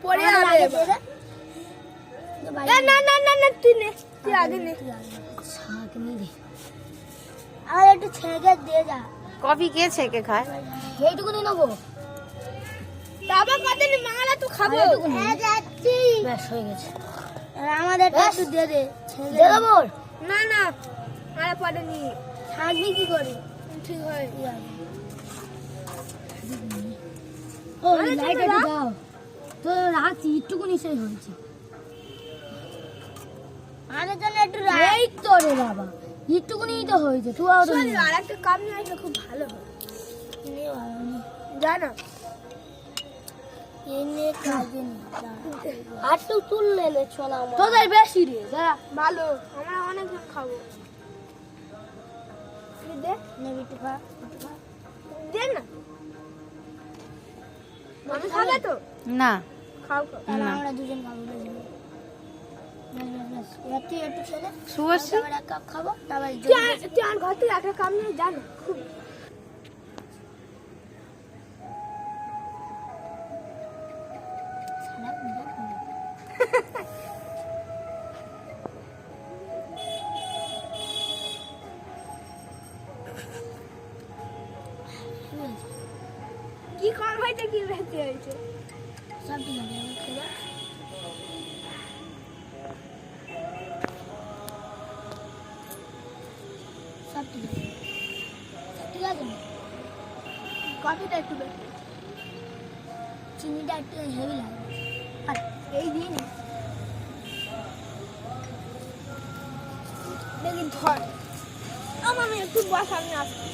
পরে আগে না না না না তুই নে, তুই আগে নে। শাক নিয়ে দে আর একটু ছেঁকে দিয়ে যা। কফি কে ছেঁকে খায়? এইটুকুনি নেবো। বাবা কত নি মালা তুই খাবো? হ্যাঁ যাচ্ছি। ব্যাস হয়ে গেছে। আর আমাদের একটু দিয়ে দে। ছেঁকে দে দেবো। না না আরে পরে নি থাকবি কি করে? ঠিক হয়। ও লাইট একটু দাও তো, রাখছি একটুকুনি সেই হয়েছে। আমাদের জন্য একটু এই তো রে বাবা, একটুকুনি তো হয়েছে। তুই আর চল আর একটা কাপ নিয়ে আসলে খুব ভালো হয়। জানো এনে কাজে নি আর তুই তুললে লে চল আমার তোদের বেশি রে যা। ভালো, আমরা অনেকজন খাবো। দে নেবি তো খা দে না, আমি খাবে তো না খাও খাও। তাহলে আমরা দুজন খাবো। রাতে একটু খেলে শুয়েছি। তারপরে এক কাপ খাবো, তারপরে তুই আর ঘর থেকে একটা কাপ নিয়ে জানো খুব কি কম হয়েছে কি বেশি হয়েছে। সব ঠিক আছে খেলে সব ঠিক আছে। ঠিক আছে কফিটা একটু বেশি, চিনিটা একটু হেভি লাগে। আর এই দিন দেখি ধর আমার একটু বস, আমি আসছি।